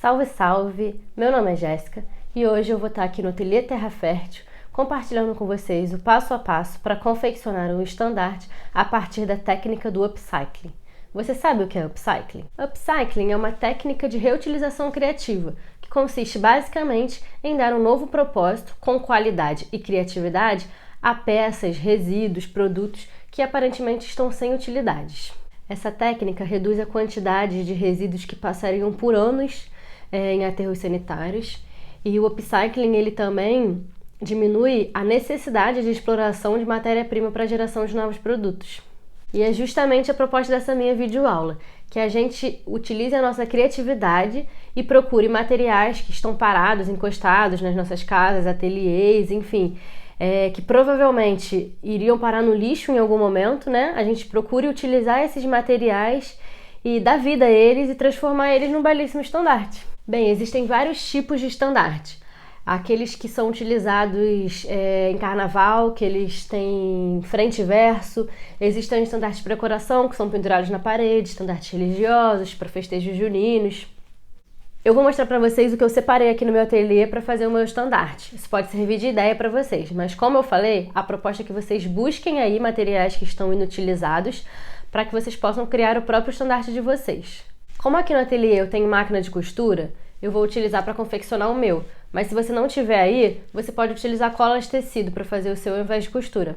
Salve, salve! Meu nome é Jéssica e hoje eu vou estar aqui no Ateliê Terra Fértil compartilhando com vocês o passo a passo para confeccionar um estandarte a partir da técnica do upcycling. Você sabe o que é upcycling? Upcycling é uma técnica de reutilização criativa que consiste basicamente em dar um novo propósito com qualidade e criatividade a peças, resíduos, produtos que aparentemente estão sem utilidades. Essa técnica reduz a quantidade de resíduos que passariam por anos em aterros sanitários, e o upcycling ele também diminui a necessidade de exploração de matéria-prima para a geração de novos produtos. E é justamente a proposta dessa minha videoaula, que a gente utilize a nossa criatividade e procure materiais que estão parados, encostados nas nossas casas, ateliês, enfim, que provavelmente iriam parar no lixo em algum momento, né? A gente procure utilizar esses materiais e dar vida a eles e transformar eles num belíssimo estandarte. Bem, existem vários tipos de estandarte. Aqueles que são utilizados em carnaval, que eles têm frente e verso. Existem estandartes para decoração, que são pendurados na parede, estandartes religiosos, para festejos juninos. Eu vou mostrar para vocês o que eu separei aqui no meu ateliê para fazer o meu estandarte. Isso pode servir de ideia para vocês, mas como eu falei, a proposta é que vocês busquem aí materiais que estão inutilizados para que vocês possam criar o próprio estandarte de vocês. Como aqui no ateliê eu tenho máquina de costura, eu vou utilizar para confeccionar o meu, mas se você não tiver aí, você pode utilizar cola de tecido para fazer o seu ao invés de costura.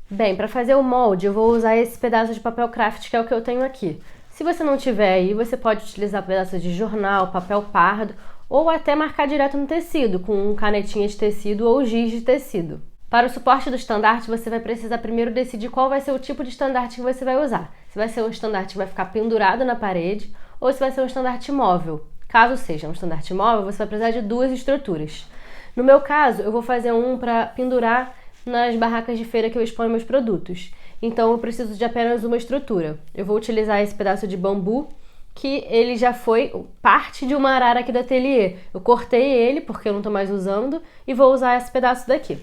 Bem, para fazer o molde eu vou usar esse pedaço de papel craft que é o que eu tenho aqui. Se você não tiver aí, você pode utilizar pedaços de jornal, papel pardo ou até marcar direto no tecido com canetinha de tecido ou giz de tecido. Para o suporte do estandarte, você vai precisar primeiro decidir qual vai ser o tipo de estandarte que você vai usar. Se vai ser um estandarte que vai ficar pendurado na parede ou se vai ser um estandarte móvel. Caso seja um estandarte móvel, você vai precisar de duas estruturas. No meu caso, eu vou fazer um para pendurar nas barracas de feira que eu exponho meus produtos. Então eu preciso de apenas uma estrutura. Eu vou utilizar esse pedaço de bambu, que ele já foi parte de uma arara aqui do ateliê. Eu cortei ele, porque eu não estou mais usando, e vou usar esse pedaço daqui.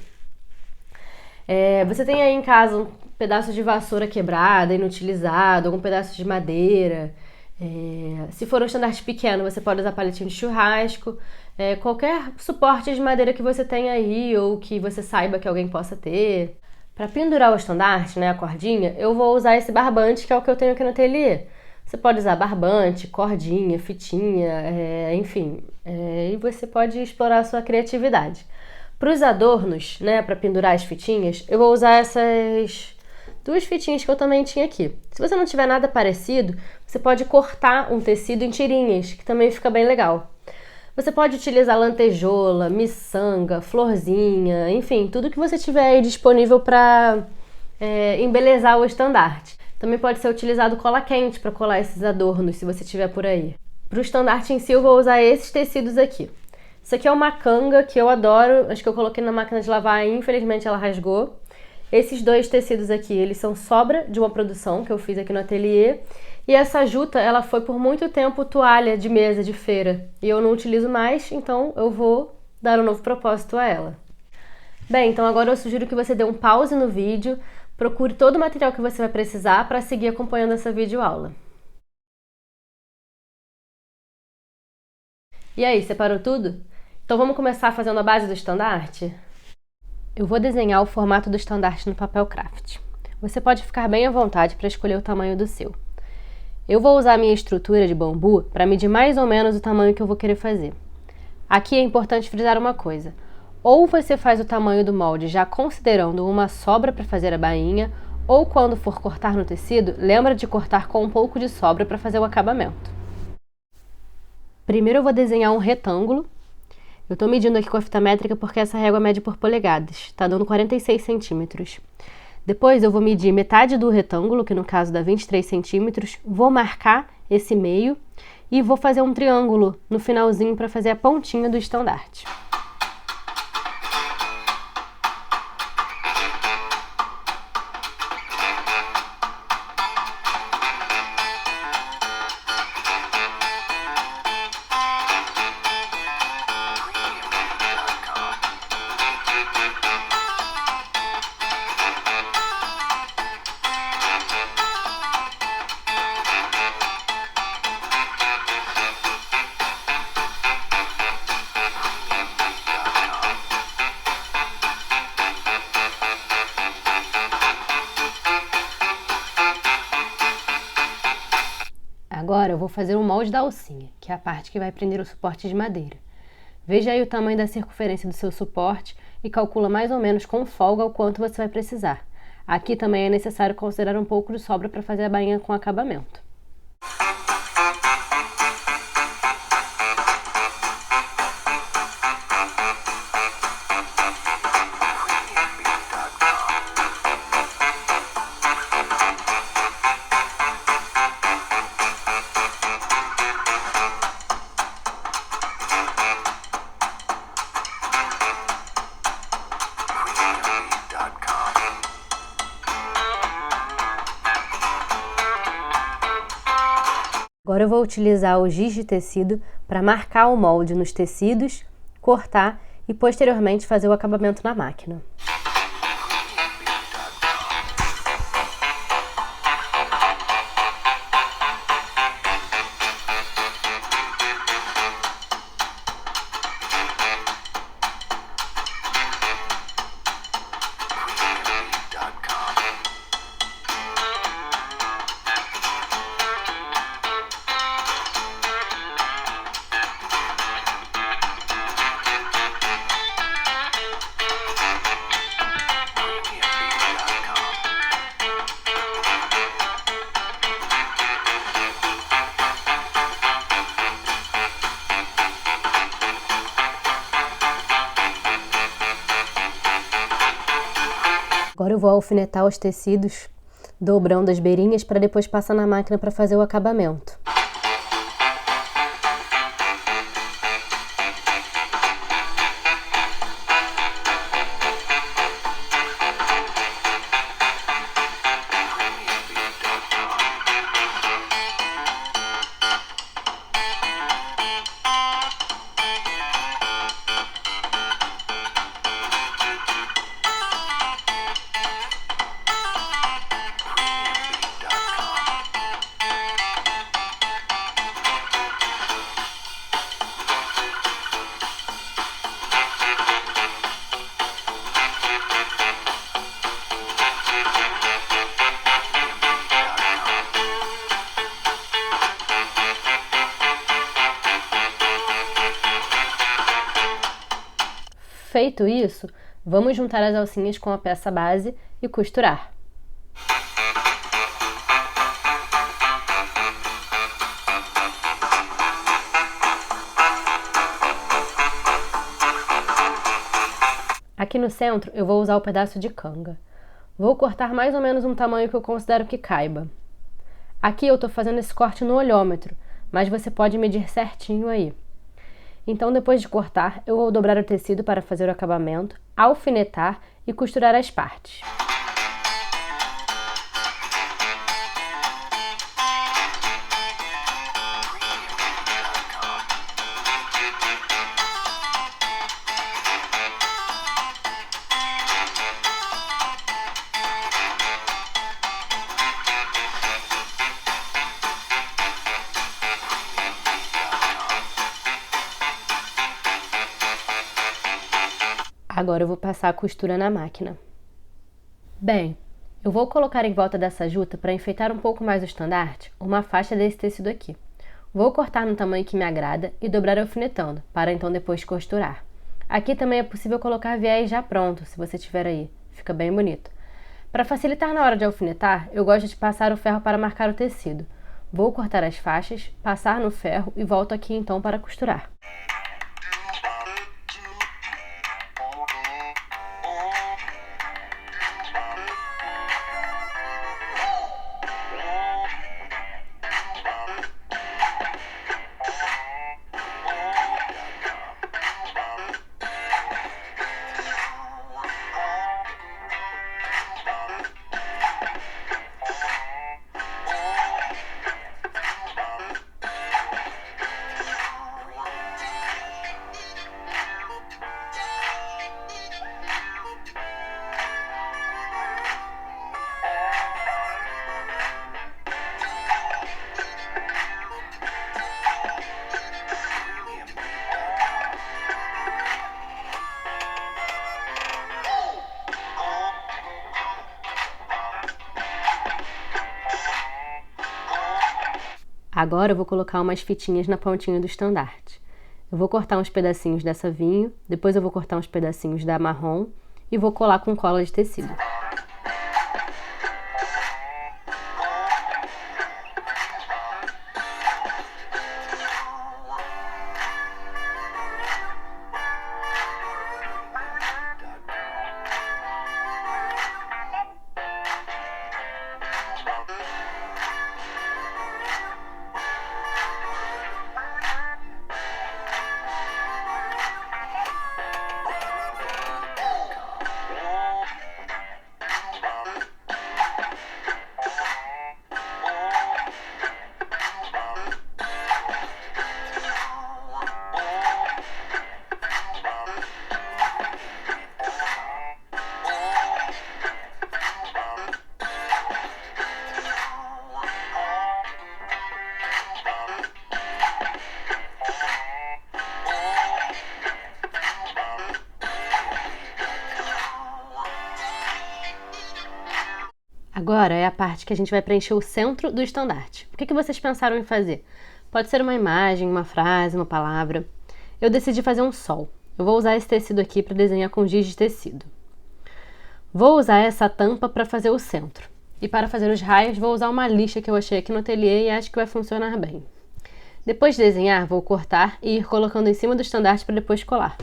Você tem aí em casa um pedaço de vassoura quebrada, inutilizado, algum pedaço de madeira. Se for um estandarte pequeno, você pode usar palitinho de churrasco, qualquer suporte de madeira que você tenha aí ou que você saiba que alguém possa ter. Para pendurar o estandarte, né, a cordinha, eu vou usar esse barbante que é o que eu tenho aqui no ateliê. Você pode usar barbante, cordinha, fitinha, enfim, e você pode explorar a sua criatividade. Para os adornos, né, para pendurar as fitinhas, eu vou usar essas duas fitinhas que eu também tinha aqui. Se você não tiver nada parecido, você pode cortar um tecido em tirinhas, que também fica bem legal. Você pode utilizar lantejola, miçanga, florzinha, enfim, tudo que você tiver aí disponível para embelezar o estandarte. Também pode ser utilizado cola quente para colar esses adornos, se você tiver por aí. Para o estandarte em si, eu vou usar esses tecidos aqui. Isso aqui é uma canga que eu adoro, acho que eu coloquei na máquina de lavar e infelizmente ela rasgou. Esses dois tecidos aqui, eles são sobra de uma produção que eu fiz aqui no ateliê. E essa juta, ela foi por muito tempo toalha de mesa de feira. E eu não utilizo mais, então eu vou dar um novo propósito a ela. Bem, então agora eu sugiro que você dê um pause no vídeo, procure todo o material que você vai precisar para seguir acompanhando essa videoaula. E aí, separou tudo? Então vamos começar fazendo a base do estandarte? Eu vou desenhar o formato do estandarte no papel craft. Você pode ficar bem à vontade para escolher o tamanho do seu. Eu vou usar a minha estrutura de bambu para medir mais ou menos o tamanho que eu vou querer fazer. Aqui é importante frisar uma coisa. Ou você faz o tamanho do molde já considerando uma sobra para fazer a bainha, ou quando for cortar no tecido, lembra de cortar com um pouco de sobra para fazer o acabamento. Primeiro eu vou desenhar um retângulo. Eu estou medindo aqui com a fita métrica porque essa régua mede por polegadas, está dando 46 centímetros. Depois eu vou medir metade do retângulo, que no caso dá 23 centímetros, vou marcar esse meio e vou fazer um triângulo no finalzinho para fazer a pontinha do estandarte. Agora eu vou fazer o molde da alcinha, que é a parte que vai prender o suporte de madeira. Veja aí o tamanho da circunferência do seu suporte e calcula mais ou menos com folga o quanto você vai precisar. Aqui também é necessário considerar um pouco de sobra para fazer a bainha com acabamento. Agora eu vou utilizar o giz de tecido para marcar o molde nos tecidos, cortar e posteriormente fazer o acabamento na máquina. Agora eu vou alfinetar os tecidos, dobrando as beirinhas para depois passar na máquina para fazer o acabamento. Feito isso, vamos juntar as alcinhas com a peça base e costurar. Aqui no centro eu vou usar o pedaço de canga. Vou cortar mais ou menos um tamanho que eu considero que caiba. Aqui eu estou fazendo esse corte no olhômetro, mas você pode medir certinho aí. Então, depois de cortar, eu vou dobrar o tecido para fazer o acabamento, alfinetar e costurar as partes. Agora eu vou passar a costura na máquina. Bem, eu vou colocar em volta dessa juta para enfeitar um pouco mais o estandarte, uma faixa desse tecido aqui. Vou cortar no tamanho que me agrada e dobrar alfinetando, para então depois costurar. Aqui também é possível colocar viés já pronto, se você tiver aí. Fica bem bonito. Para facilitar na hora de alfinetar, eu gosto de passar o ferro para marcar o tecido. Vou cortar as faixas, passar no ferro e volto aqui então para costurar. Agora eu vou colocar umas fitinhas na pontinha do estandarte. Eu vou cortar uns pedacinhos dessa vinho, depois eu vou cortar uns pedacinhos da marrom e vou colar com cola de tecido. Agora é a parte que a gente vai preencher o centro do estandarte. O que vocês pensaram em fazer? Pode ser uma imagem, uma frase, uma palavra. Eu decidi fazer um sol. Eu vou usar esse tecido aqui para desenhar com giz de tecido. Vou usar essa tampa para fazer o centro. E para fazer os raios, vou usar uma lixa que eu achei aqui no ateliê e acho que vai funcionar bem. Depois de desenhar, vou cortar e ir colocando em cima do estandarte para depois colar.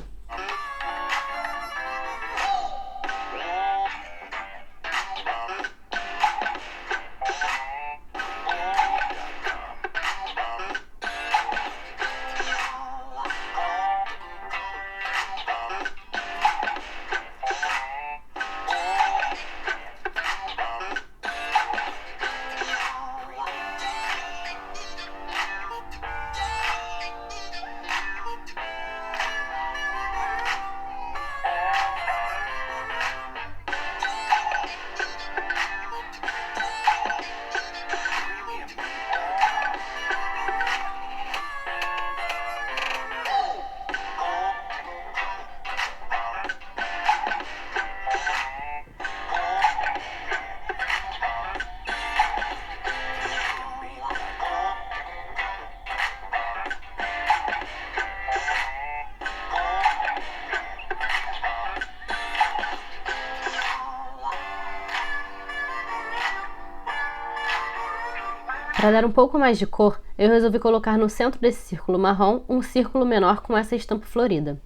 Para dar um pouco mais de cor, eu resolvi colocar no centro desse círculo marrom um círculo menor com essa estampa florida.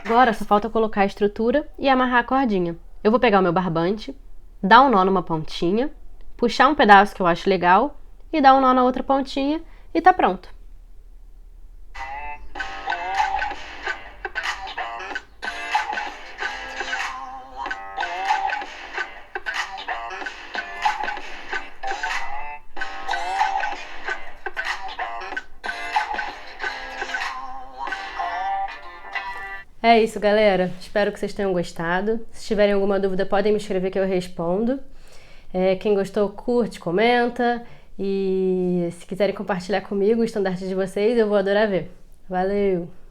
Agora só falta colocar a estrutura e amarrar a cordinha. Eu vou pegar o meu barbante, dar um nó numa pontinha, puxar um pedaço que eu acho legal e dar um nó na outra pontinha e tá pronto. É isso, galera. Espero que vocês tenham gostado. Se tiverem alguma dúvida, podem me escrever que eu respondo. Quem gostou, curte, comenta. E se quiserem compartilhar comigo o estandarte de vocês, eu vou adorar ver. Valeu!